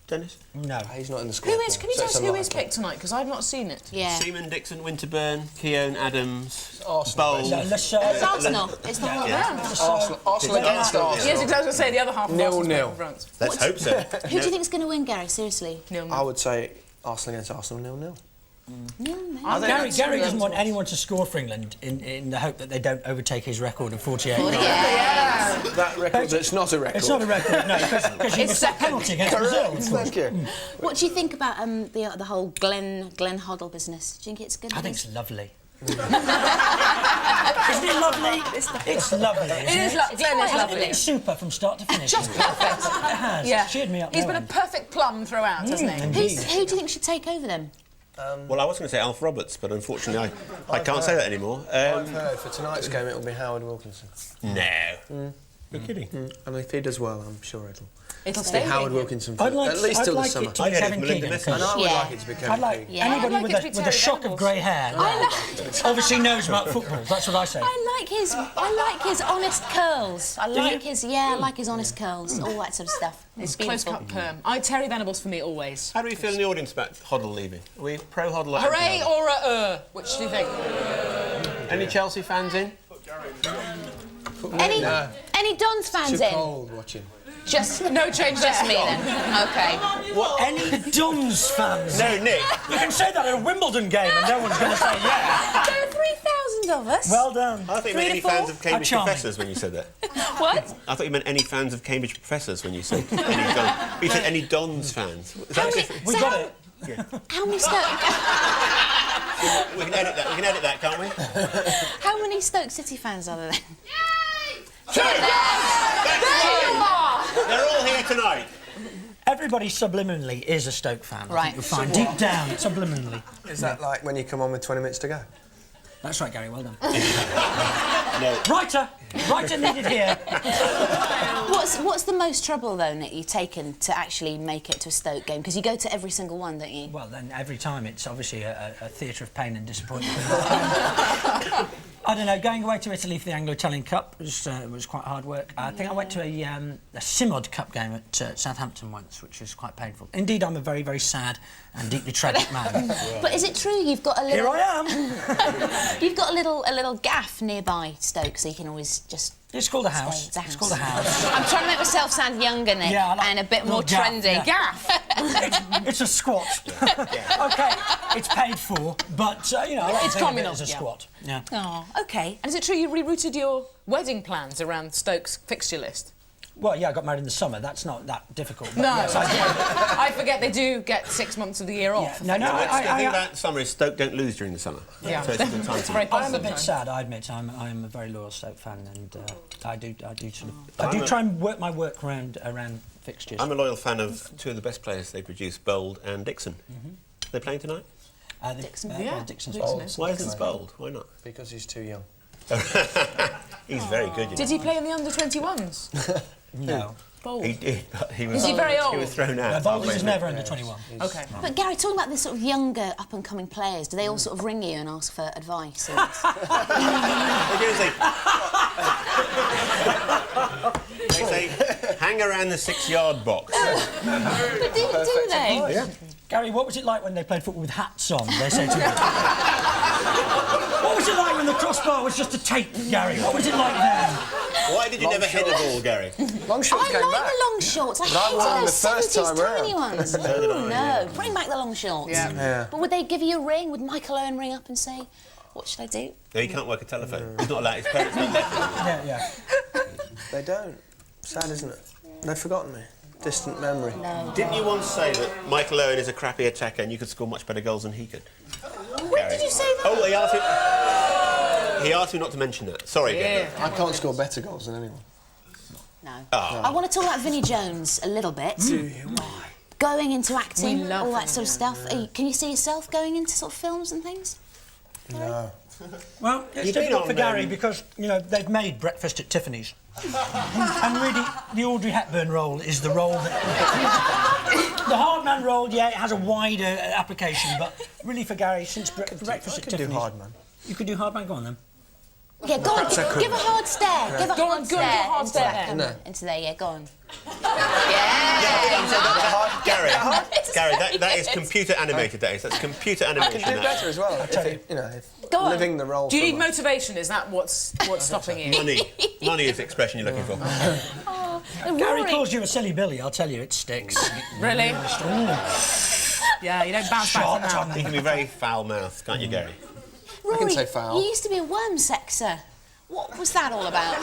J: Dennis?
F: No.
I: He's not in the squad.
B: Who is? Can you tell us who is
I: picked?
B: picked tonight? Because I've not seen it.
C: Yeah.
J: Seaman, Dixon, Winterburn, Keown, Adams,
I: Arsenal,
J: Bowles.
C: It's Arsenal. It's not
I: Arsenal against Arsenal.
B: Yes, exactly. I was going to say the other half of Arsenal's
I: 0-0.
B: in front.
J: Let's hope so.
C: Who do you think's going to win, Gary? Seriously.
I: I would say Arsenal against Arsenal 0-0.
F: Gary doesn't want anyone to score for England in the hope that they don't overtake his record of 48.
I: That record, that's not a record.
F: It's not a record, no, because he missed that penalty against Brazil.
I: Thank you.
C: What do you think about the whole Glenn Hoddle business? Do you think it's good?
F: I think it's lovely. Isn't it lovely? It's lovely.
B: It is lovely. Glenn is lovely.
F: It's super from start to finish.
B: Just perfect.
F: It has.
B: Yeah.
F: Cheered me up.
B: He's
F: no
B: been a
F: end.
B: perfect plum throughout, hasn't he?
F: Indeed.
C: Who do you think should take over then?
J: Well, I was going to say Alf Roberts, but unfortunately I can't say that anymore.
I: I've heard for tonight's game it'll be Howard Wilkinson.
J: No. You're kidding.
I: And if he does well, I'm sure
B: It'll
I: be
B: stay.
I: Howard Wilkinson for
F: I'd like,
I: at least
F: I'd
I: till the
F: like
I: summer.
F: it to
J: I
F: be
J: get it
F: Kevin
J: from Melinda
F: Keegan.
J: Messenger.
I: And I would
C: Yeah.
I: like it to be Kevin
F: I'd like
I: Keegan.
F: anybody
B: I'd like
F: with,
B: it to be
F: with a
B: Terry
F: shock of
B: Venables.
F: grey hair obviously knows about football. That's what I say.
C: I like his honest curls. I like his honest curls. All that sort of stuff.
B: It's close-cut perm. Terry Venables for me always.
J: How do we feel in the audience about Hoddle leaving? Are we pro-Hoddle? or
B: Hooray
J: anti-Hoddle?
B: or a Which do you think?
J: Any Chelsea fans in?
C: Any Dons fans
I: Too
C: in?
I: cold watching.
B: Just no change.
C: Just me then. Okay.
F: What? Any Duns fans?
J: No, Nick.
F: You can say that at a Wimbledon game and no one's going to say yeah.
C: There are 3,000 of us.
F: Well done.
J: I thought you
C: 3
J: meant
C: to
J: any
C: 4?
J: fans of Cambridge
F: charming.
J: professors when you said that.
C: What?
J: I thought you meant any fans of Cambridge professors when you said any Dons. You said any Dons fans. Is that different?
F: We got it.
C: How many Stoke?
J: We can edit that. We can edit that, can't we?
C: How many Stoke City fans are there then?
J: They're all here tonight.
F: Everybody subliminally is a Stoke fan. I
C: Right.
F: think you'll find deep down, subliminally.
I: Is that like when you come on with 20 minutes to go?
F: That's right, Gary. Well done.
J: No.
F: Writer needed here.
C: What's the most trouble though, Nick, you've taken to actually make it to a Stoke game? Because you go to every single one, don't you?
F: Well, then every time it's obviously a theatre of pain and disappointment. I don't know. Going away to Italy for the Anglo-Italian Cup was quite hard work. I think I went to a Simod Cup game at Southampton once, which was quite painful. Indeed, I'm a very, very sad and deeply tragic man.
C: But is it true you've got a little?
F: Here I am.
C: You've got a little gaff nearby Stoke, so you can always just.
F: It's called a house.
C: It's a house.
F: It's called a house.
C: I'm trying to make myself sound younger, Nick,
F: Yeah, I like
C: and a bit
F: little
C: more
F: gaff,
C: trendy.
F: yeah.
C: Gaff.
F: It's a squat. OK, it's paid for, but, you know, I like
B: It's
F: to think of it
B: communal,
F: as a
B: yeah.
F: squat. Yeah.
C: Oh, okay.
B: And is it true you rerouted your wedding plans around Stoke's fixture list?
F: Well, yeah, I got married in the summer. That's not that difficult. But
B: No,
F: yes, I did.
B: I forget they do get 6 months of the year off.
F: No,
J: The thing about summer is Stoke don't lose during the summer.
B: Yeah.
J: So it's a good time
B: It's
J: to
B: very
F: I am a
B: positive.
F: bit sad, I admit. I am a very loyal Stoke fan, and I do try and work my work around fixtures.
J: I'm a loyal fan of two of the best players they produce, Bold and Dixon. They're playing tonight?
C: Dixon.
F: Well, Dixon's
B: Dixon
F: bold.
B: is.
J: Why isn't Bold? Why not?
I: Because he's too young.
J: He's very good, you know.
B: Did he play in the under-21s?
F: No.
B: Bold.
J: He did, but he was,
B: Is he very old?
J: He was thrown out.
F: Bold was never under 21.
B: Okay.
C: But Gary, talking about this sort of younger, up-and-coming players, do they all sort of ring you and ask for advice? And
J: They say, hang around the 6-yard box.
C: But do they?
J: Yeah.
F: Gary, what was it like when they played football with hats on? They say to me. What was it like when the crossbar was just a tape, Gary? What was it like then?
J: Why did you never head a ball, Gary?
I: Long shorts
C: I
I: came
C: like
I: back.
C: the long shorts. I
I: But I wore them
C: hated
I: the
C: those
I: first
C: 70s
I: time
C: tiny
I: round.
C: ones. Oh, no. Bring back the long shorts.
I: Yeah.
C: But would they give you a ring? Would Michael Owen ring up and say, what should I do?
J: No, he can't work a telephone. He's not allowed. His parents don't let him.
F: Yeah.
I: They don't. Sad, isn't it? They've forgotten me. distant memory.
C: No.
J: Didn't you once say that Michael Owen is a crappy attacker and you could score much better goals than he could?
C: When did you say that?
J: Oh, he asked me not to mention that. Sorry, again.
I: I can't score better goals than anyone.
C: No. I want to talk about Vinnie Jones a little bit. Going into acting, all that sort of stuff. Can you see yourself going into sort of films and things?
I: No.
F: Well, it's difficult for Gary because, you know, they've made Breakfast at Tiffany's. And really, the Audrey Hepburn role is the role that... the hard man role, yeah, it has a wider application, but really for Gary, since Breakfast at Tiffany's...
I: do hard man.
F: You could do hard man, go on then.
C: Yeah, go on, give a hard stare. Give a hard stare.
B: Go on, hard stare there.
C: Come into there, yeah, go on.
J: Gary, that is computer animated, that is. That's computer animation.
I: I can do better as well. If
C: Go on.
I: living the role.
B: Do you need motivation? Is that what's stopping you?
J: Money is the expression you're looking for.
F: Gary calls you a silly Billy, I'll tell you, it sticks.
B: Really? Yeah, you don't bounce back from that.
J: You can be very foul-mouthed, can't you, Gary?
C: Rory,
I: I can say foul.
C: You used to be a worm sexer. What was that all about?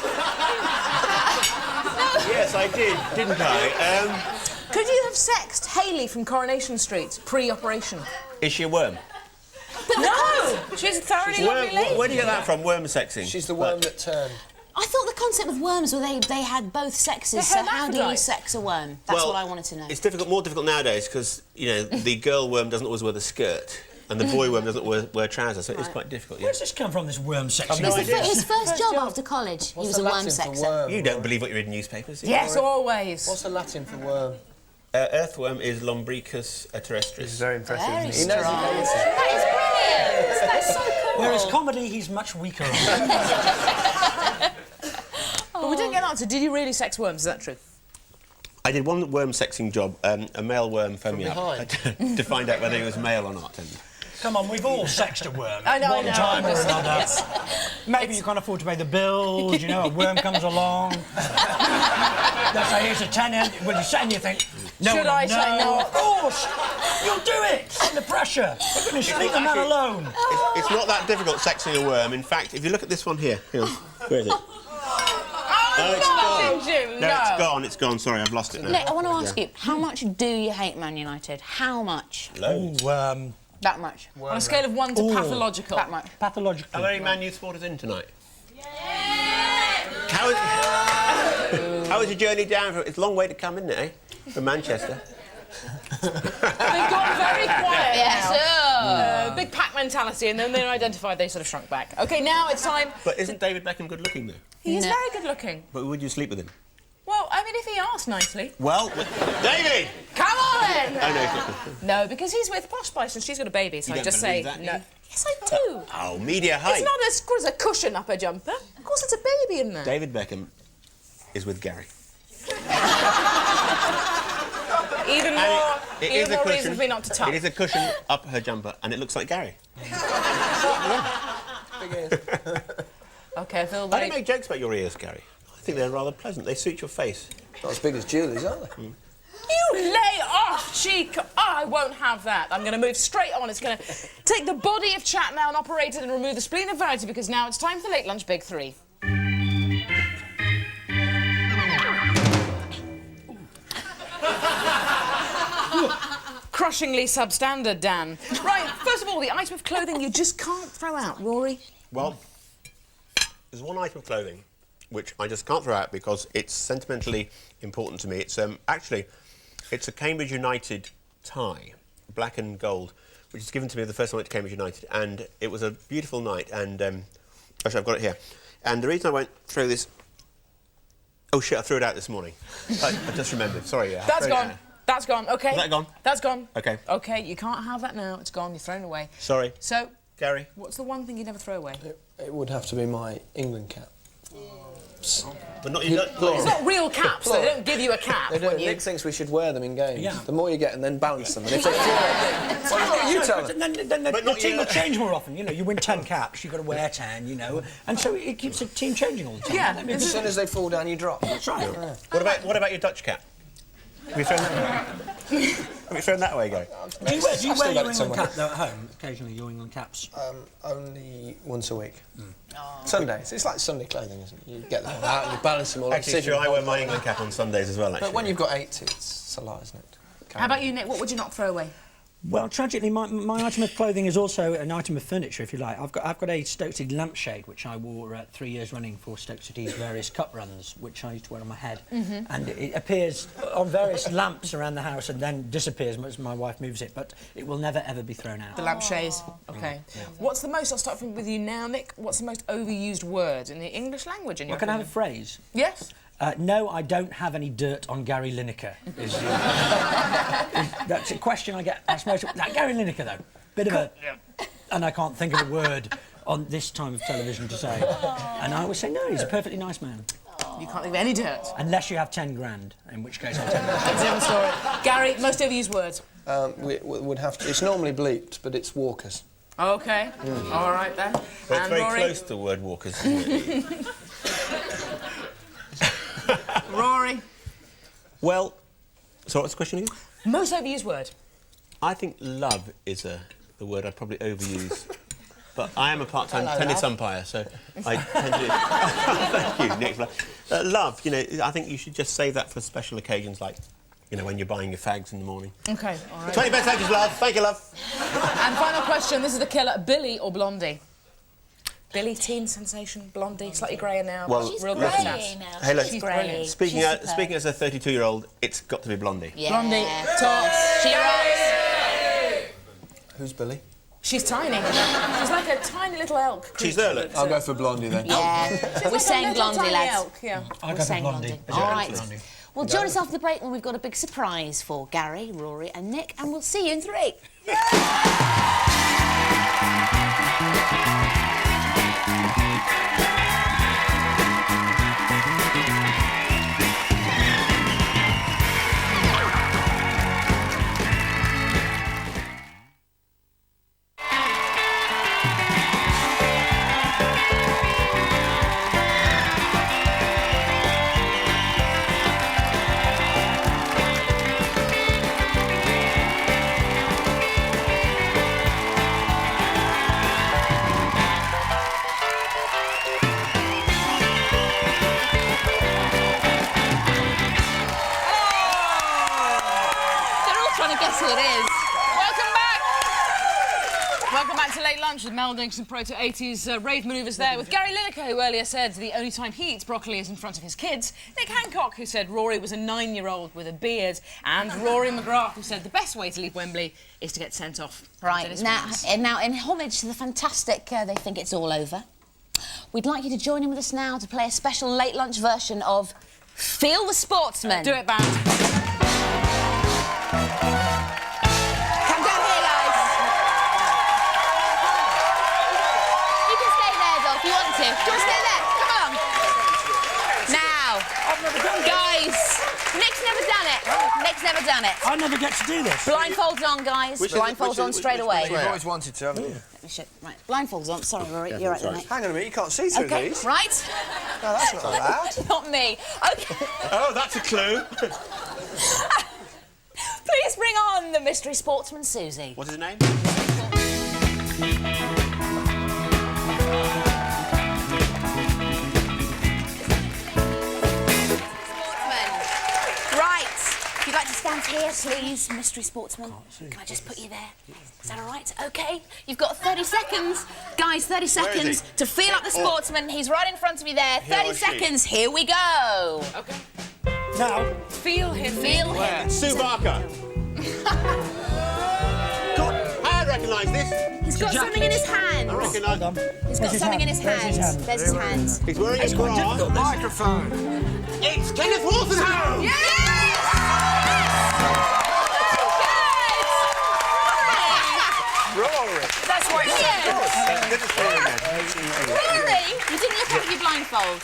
J: Yes, I did, didn't I?
B: Could you have sexed Hayley from Coronation Street pre-operation?
J: Is she a worm?
B: No! She's a thoroughly lovely lady.
J: Where do you get that from, worm sexing?
I: She's the worm that turned.
C: I thought the concept with worms were they had both sexes, so how do you
B: hermaphrodites.
C: sex a worm? That's what I wanted to know.
J: It's more difficult nowadays because, you know, the girl worm doesn't always wear the skirt and the boy worm doesn't wear trousers, so it's quite difficult, yeah.
F: Where's this come from, this worm sexing?
C: His first job after college, he was a worm sexer.
J: You don't believe what you read in newspapers, do you?
B: Yes, always.
I: What's the Latin for worm?
J: Earthworm is Lombricus terrestris.
I: He's very impressive.
C: Very
I: He knows
C: strong.
I: his answer.
C: That is brilliant. That's so cool.
F: Whereas comedy, he's much weaker on.
B: But we didn't get an answer. Did you really sex worms? Is that true?
J: I did one worm sexing job. A male worm phoned me up to find out whether he was male or not. And
F: Come on, we've all sexed a worm
B: I know,
F: one time or another.
B: Yes.
F: Maybe you can't afford to pay the bills, you know, a worm comes along. They'll say, here's a tenner. Will you say anything? No,
B: Should I say no?
F: Of course! You'll do it! Under pressure. You're going to leave the man alone.
J: it's not that difficult sexing a worm. In fact, if you look at this one here, where is it?
B: Oh,
J: it's gone.
B: Jim,
J: No, it's gone, it's gone. Sorry, I've lost it now.
C: Nick, I want to ask you, how much do you hate Man United? How much?
J: Loads.
C: That much.
B: On a scale of 1 to pathological.
C: That much.
F: Pathological.
J: Are there any Man U supporters in tonight? How was your journey down? It's a long way to come, isn't it, eh? From Manchester.
B: They've got very quiet
C: Yes,
B: now. Big pack mentality, and then they identified they sort of shrunk back. OK, now it's time...
J: But isn't David Beckham good looking, though?
B: He is very good looking.
J: But would you sleep with him?
B: Well, I mean, if he asked nicely...
J: Well, David!
B: Come on, then!
J: Oh, no, he's not good.
B: No, because he's with Posh Spice and she's got a baby, so
J: You
B: I
J: don't
B: just say...
J: believe that, do
B: no.
J: you?
B: Yes, I do.
J: Oh, media hype.
B: It's not as good as a cushion up her jumper. Of course, it's a baby in there.
J: David Beckham is with Gary.
B: Even more reason for me not to touch.
J: It is a cushion up her jumper, and it looks like Gary.
B: OK, I feel
J: I
B: very...
J: don't make jokes about your ears, Gary. I think they're rather pleasant. They suit your face.
I: Not as big as Julie's, aren't they?
B: You lay off, cheek. I won't have that. I'm going to move straight on. It's going to take the body of chat now and operate it and remove the spleen of vanity because now it's time for the Late Lunch Big Three. Crushingly substandard, Dan. Right, first of all, the item of clothing you just can't throw out. Rory?
J: Well, there's one item of clothing which I just can't throw out because it's sentimentally important to me. It's actually, it's a Cambridge United tie, black and gold, which was given to me the first time I went to Cambridge United, and it was a beautiful night. And actually, I've got it here. And the reason I won't throw this, oh shit, I threw it out this morning. I just remembered. Sorry, yeah.
B: That's gone. That's gone. OK.
J: Is that gone?
B: That's gone.
J: OK.
B: OK, you can't have that now. It's gone. You're thrown away.
J: Sorry.
B: So,
J: Gary?
B: what's the one thing you never throw away?
I: It would have to be my England cap.
J: But not you.
B: It's not real caps, so they don't give you a cap.
I: They do.
B: when you...
I: Nick thinks we should wear them in games.
F: Yeah.
I: The more you get, and then balance them. And if they well, you tell them.
F: Then the team will change more often. You know, you win 10 caps, you've got to wear 10, you know, and so it keeps the team changing all the time.
B: Yeah.
I: As soon as they fall down, you drop.
F: That's right.
J: What about your Dutch cap? Have you thrown that away? me thrown that way, Gary.
F: Do you wear
I: I've
F: your
I: still got it
F: England
I: somewhere.
F: cap though at home? Occasionally your England caps.
I: Only once a week. Sundays. It's like Sunday clothing, isn't it? You get them all out and you balance them all.
J: Actually, sure, I wear my England cap on Sundays as well, actually.
I: But when you've got 8, it's a lot, isn't it?
B: How about you, Nick? What would you not throw away?
F: Well, tragically, my item of clothing is also an item of furniture, if you like. I've got a Stoke City lampshade, which I wore 3 years running for Stoke City's various cup runs, which I used to wear on my head. And it appears on various lamps around the house and then disappears as my wife moves it, but it will never, ever be thrown out.
B: The lampshades. OK.
F: Yeah.
B: What's the most... I'll start with you now, Nick. What's the most overused word in the English language, in your
F: Can I have a
B: opinion?
F: phrase?
B: Yes.
F: No, I don't have any dirt on Gary Lineker. That's a question I get asked most. Now, Gary Lineker, though, bit of a... And I can't think of a word on this time of television to say. And I always say, no, he's a perfectly nice man.
B: You can't think of any dirt.
F: Unless you have 10 grand, in which case I'll tell you.
B: That's a different story. Gary, most overused word.
I: We would have to... It's normally bleeped, but it's walkers.
B: OK. All right, then.
J: But it's very
B: Rory?
J: close to the word walkers, isn't it?
B: Rory?
J: Well, so what's the question again?
B: Most overused word.
J: I think love is the word I'd probably overuse. But I am a part-time tennis umpire, so I tend to... Thank you, Nick. Love, you know, I think you should just say that for special occasions like, you know, when you're buying your fags in the morning.
B: OK, all right.
J: 20 best actors, love. Thank you, love.
B: And final question, this is the killer. Billy or Blondie? Billy, teen sensation, Blondie, slightly greyer now.
J: Well,
C: She's
B: real
C: grey
B: good
C: now.
B: stats.
J: Hey, look,
B: She's
C: grey.
B: brilliant.
J: Speaking
C: She's
J: as a 32-year-old, it's got to be Blondie.
C: Yeah.
B: Blondie, tops. She rocks.
I: Who's Billy?
B: She's tiny. She's like a tiny little elk.
J: She's there, look.
I: I'll go for Blondie then.
C: Yeah. We're saying Blondie,
B: tiny
C: lads.
B: elk, yeah.
F: I'll
C: We're
F: go for
C: saying
F: Blondie.
C: All right.
F: Blondie.
C: Well, join us after the break when we've got a big surprise for Gary, Rory and Nick, and we'll see you in 3. Guess who it is?
B: Welcome back! Welcome back to Late Lunch with melding some proto-80s rave manoeuvres there with Gary Lineker, who earlier said the only time he eats broccoli is in front of his kids, Nick Hancock, who said Rory was a 9-year-old with a beard, and Rory McGrath, who said the best way to leave Wembley is to get sent off.
C: Right, now, in homage to the fantastic They Think It's All Over, we'd like you to join in with us now to play a special Late Lunch version of Feel the Sportsman.
B: Do it, band.
C: Come down here, guys. You can stay there, though, if you want to. Do you want to stay there? Come on. Now, guys, Nick's never done it. Nick's never done it.
F: I never get to do this.
C: Blindfolds on, guys. Blindfolds on straight away.
I: You've always wanted to, haven't you?
C: Right, blindfolds on. Sorry, Rory, you're right there, mate.
I: Hang on a minute, you can't see through
C: OK,
I: these.
C: right.
I: No, that's not allowed.
C: Not me. OK.
J: Oh, that's a clue.
C: Please bring on the mystery sportsman, Susie.
J: What's his name?
C: Right. If you'd like to stand here, please, mystery sportsman. Can I just put you there? Is that all right? OK. You've got 30 seconds. Guys, 30 seconds to feel up the sportsman. He's right in front of you there. 30 seconds. Here we go.
B: OK.
F: Now,
B: Feel him.
C: Feel him.
J: Sue Barker. God, I recognise this.
C: He's got something in his hand.
J: I recognise him.
C: He's got something in his hand. There's his hand.
J: He's wearing a bra.
I: Microphone.
J: It's Kenneth Wolstenholme.
I: Rory.
B: That's what he said.
J: Good to see you again.
C: Rory, you didn't look under your blindfold.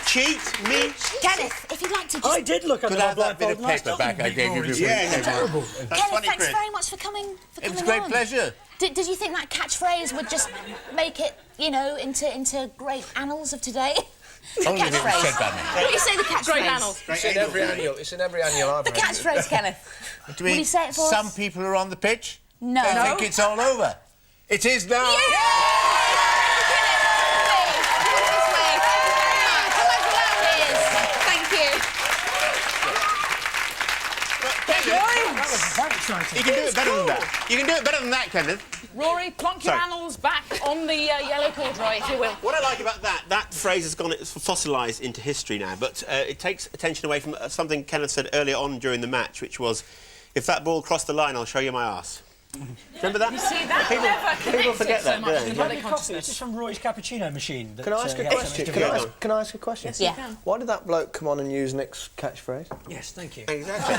J: Cheat me.
C: Kenneth, if you'd like to just...
F: I did look at
J: Could I have that bit of paper back I gave you? Yeah, no,
F: terrible.
J: That's
C: Kenneth,
J: funny,
C: thanks
J: Chris.
C: very much for coming
J: It was a great
C: on.
J: pleasure.
C: Did you think that catchphrase would just make it, you know, into great annals of today? Catchphrase. What do you say the
B: Great
C: catchphrase?
B: annals.
I: It's in every annual I've
C: The
I: read.
C: catchphrase, Kenneth.
K: Do
C: Will you say it for
K: some
C: us?
K: people are on the pitch?
C: No.
K: They think it's all over. It is now.
C: Come over loud ears. Thank you.
F: That was very exciting.
J: You can do it better than that. You can do it better than that, Kenneth.
B: Rory, plonk your
J: Sorry.
B: annals back on the yellow corduroy, if you will.
J: What I like about that phrase has gone fossilised into history now, but it takes attention away from something Kenneth said earlier on during the match, which was, if that ball crossed the line, I'll show you my arse. Remember that?
B: You see, that never
J: forget
B: connected so
J: that,
B: much
J: don't
B: to
J: they?
B: the
F: Is
B: public
F: this
B: consciousness.
F: from Roy's cappuccino machine?
I: Can I ask a question? Can I ask a question?
C: Yes, you can.
I: Why did that bloke come on and use Nick's catchphrase?
F: Yes, thank you.
J: Exactly.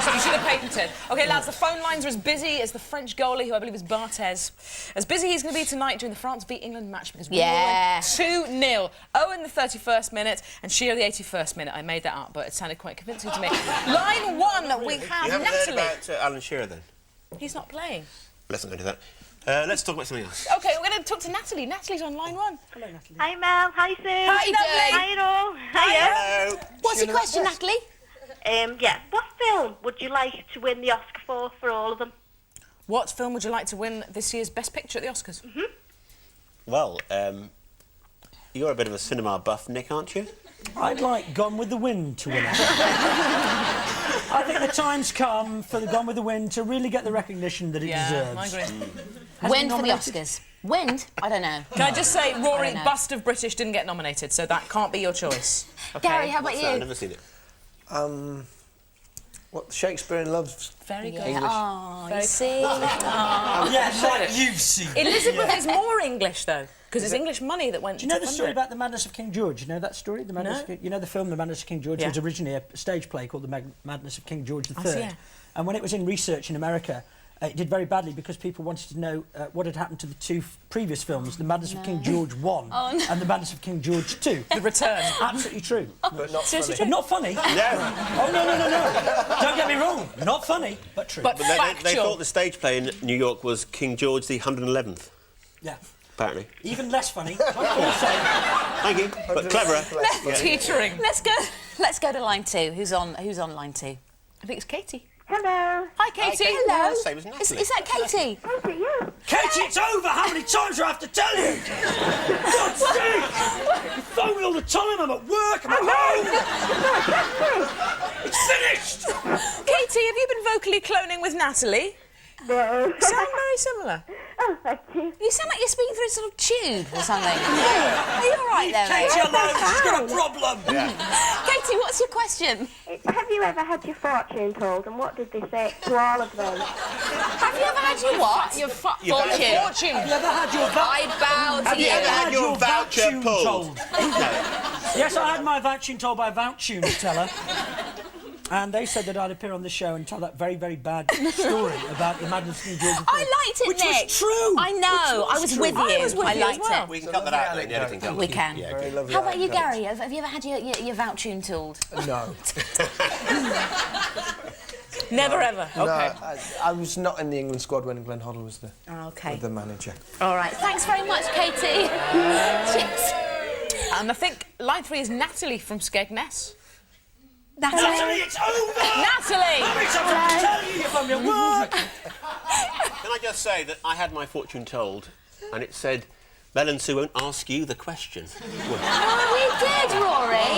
B: So you should have patented. OK, lads, the phone lines are as busy as the French goalie, who I believe is Barthez. As busy he's going to be tonight during the France v England match, because we won 2-0. Owen the 31st minute and Shearer the 81st minute. I made that up, but it sounded quite convincing to me. Line 1, we have
J: You haven't
B: Natalie.
J: heard about Alan Shearer, then?
B: He's not playing.
J: Let's not go into that. Let's talk about something else.
B: OK, we're going to talk to Natalie. Natalie's on line 1.
F: Hello, Natalie.
L: Hi Mel, hi Sue.
C: How you doing?
L: Hi all. Hiya.
J: Hello.
C: What's your question, Natalie?
L: Yeah, what film would you like to win the Oscar for all of them?
B: What film would you like to win this year's Best Picture at the Oscars?
J: Well, you're a bit of a cinema buff, Nick, aren't you?
F: I'd like Gone with the Wind to win it. I think the time's come for the Gone with the Wind to really get the recognition that it deserves.
B: I agree.
C: Wind for the Oscars. Wind? I don't know.
B: Can I just say, Rory,
C: don't know.
B: Bust of British didn't get nominated, so that can't be your choice. Okay?
C: Gary, how about
J: What's that? I've
C: you?
J: never seen it.
I: What Shakespeare in Love's
B: Very good.
I: English?
C: Oh, you see?
F: Yeah, like you've seen.
B: Elizabeth is more English, though, because it's English money that went
F: Do you know
B: to
F: the
B: fund
F: story
B: it.
F: about the Madness of King George? You know that story? The Madness
B: No.
F: of King, you know the film The Madness of King George
B: Yeah.
F: was originally a stage play called The Madness of King George III.
B: see, yeah.
F: And when it was in research in America, it did very badly because people wanted to know what had happened to the two previous films, The Madness of King George I and The Madness of King George II.
B: The Return.
F: Absolutely true.
I: But not
B: Seriously
I: funny.
F: But not funny.
J: No.
F: Oh, no. Don't get me wrong. Not funny, but true.
B: But
J: But they
B: factual.
J: thought the stage play in New York was King George the 111th,
F: yeah.
J: apparently.
F: Even less funny. Also,
J: Thank you. But cleverer.
B: Teetering.
C: Let's go to line 2. Who's on line 2?
B: I think it's Katie.
L: Hello.
C: Hi, Katie.
J: Katie.
C: Hello.
J: Same as Natalie.
C: Is that Katie?
L: How's it you?
F: Katie, it's over! How many times do I have to tell you? God's sake! You phone me all the time, I'm at work, I'm at home! It's finished!
B: Katie, have you been vocally cloning with Natalie?
L: No.
B: You sound very similar.
L: Oh, thank you.
C: You sound like you're speaking through a sort of tube or something. Are you all right there, mate?
F: Katie alone, she's got a problem!
C: Katie, what's your question?
L: Have you ever had your fortune told, and what did they say to all of them?
C: Have you ever had your what? Your fortune.
B: Fortune.
F: Have you ever had your
C: I bow to
J: Have you
C: you.
J: ever had your voucher
F: vouchune
J: pulled?
F: told? Yes, I had my vouchune told by a vouchune teller. And they said that I'd appear on the show and tell that very, very bad story about the Madness of King George III.
C: I liked it,
F: Which
C: Nick.
F: was true.
C: I know. I was with you.
B: I was with you as
C: liked
B: well.
C: it.
J: We can cut that out in the editing, can't
C: We can.
J: Yeah,
I: Very
J: okay.
I: lovely
C: How about you,
I: anecdote.
C: Gary? Have you ever had your vouchune tooled?
I: No.
B: Never ever.
I: No,
B: Okay.
I: I was not in the England squad when Glenn Hoddle was
C: Okay.
I: the manager.
C: All right. Thanks very much, Katie. Cheers.
B: And I think line 3 is Natalie from Skegness.
F: Natalie, it's over!
B: Natalie!
F: How many times do I have to tell you if I'm at work?
J: Can I just say that I had my fortune told, and it said, Mel and Sue won't ask you the question.
C: Oh, we did, Rory.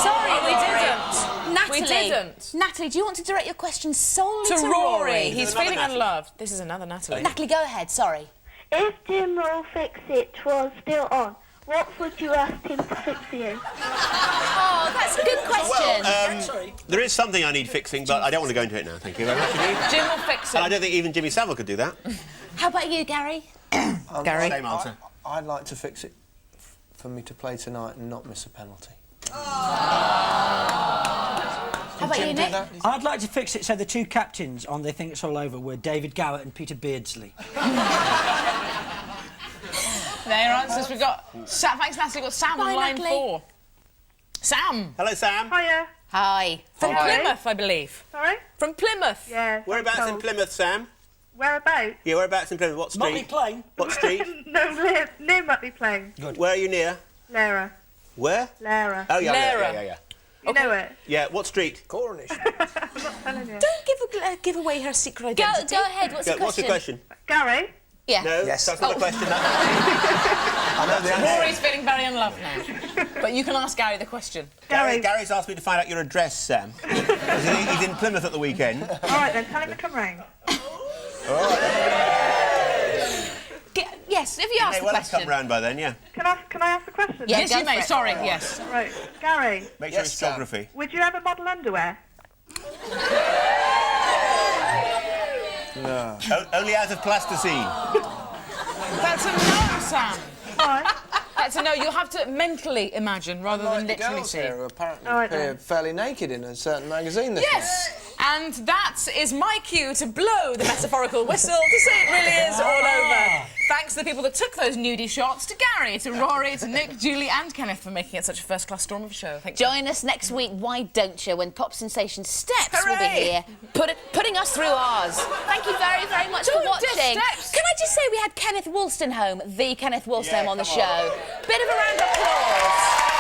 B: Sorry, we
C: Rory.
B: didn't.
C: Natalie.
B: We didn't.
C: Natalie, do you want to direct your question solely
B: To
C: to
B: Rory. He's
J: Another
B: feeling
J: Natalie.
B: unloved. This is another Natalie.
C: Natalie, go ahead. Sorry.
L: If Jim Roll Fix It was still on, what would you ask him to fix for you?
C: Oh, that's a good question.
F: Sorry.
J: There is something I need fixing, but I don't want to go into it now, thank you very much indeed.
B: Jim will fix
J: And I
B: it.
J: don't think even Jimmy Savile could do that.
C: How about you, Gary?
B: Gary?
J: Same answer.
I: I'd like to fix it for me to play tonight and not miss a penalty.
C: How about you,
I: Jim do
C: Nick?
I: that?
F: I'd like to fix it so the two captains on They Think It's All Over were David Gower and Peter Beardsley.
B: Their answers. We've got Sam. Thanks, Natalie. We've got Sam
C: Bye,
B: on line
C: Natalie.
B: 4. Sam.
J: Hello, Sam.
L: Hiya.
C: Hi.
B: From Plymouth, I believe.
L: Sorry?
B: From Plymouth.
L: Yeah.
J: Whereabouts in Plymouth, Sam?
L: Whereabouts?
J: Yeah, whereabouts in Plymouth? What
F: Motley
J: street?
F: Plain.
J: What street?
L: No, near Motley Plain.
J: Where are you near?
L: Lara.
J: Where?
L: Lara.
J: Oh, yeah,
B: Lara.
J: yeah.
L: You know it?
J: Yeah, what street?
I: Coronation.
L: I'm not telling you.
C: Don't give away her secret identity.
B: Go ahead. What's the question?
J: What's the question?
L: Gary?
B: Yeah.
J: No,
I: Yes.
J: that's not the question.
I: I know the answer.
B: Rory's feeling very unloved now. But you can ask Gary the question.
L: Gary.
J: Gary's asked me to find out your address, Sam. He's in Plymouth at the weekend.
L: All right, then, tell him to come round.
B: Yes, if you ask
J: Hey,
B: the
J: well, I've
B: question.
J: come round by then, yeah.
L: Can I ask the question?
B: Yes,
C: go
B: you
C: for
B: may.
C: it.
B: Sorry, yes.
L: Right. Gary,
J: Make sure
I: Yes,
J: it's
I: Sam.
J: geography.
L: would you ever model underwear?
I: No.
J: Only out of plasticine.
B: That's a no, Sam.
L: Why?
B: That's a no. You'll have to mentally imagine rather than
I: Like the
B: literally
I: girls
B: see.
I: here who apparently
L: All right,
I: appear
L: then.
I: fairly naked in a certain magazine this
B: Yes, and that is my cue to blow the metaphorical whistle to say it really is all over. Thanks to the people that took those nudie shots, to Gary, to Rory, to Nick, Julie and Kenneth for making it such a first-class storm of a show. Thank you.
C: Join us next week, why don't you, when Pop Sensation Steps will be
B: Hooray!
C: here, putting us through ours. Thank you very, very much for
B: Don't
C: watching.
B: diss Steps.
C: Can I just say we had Kenneth Wolstenholme, the Kenneth Wolstenholme
J: Yeah,
C: on the
J: come on.
C: show. Bit of a round of applause.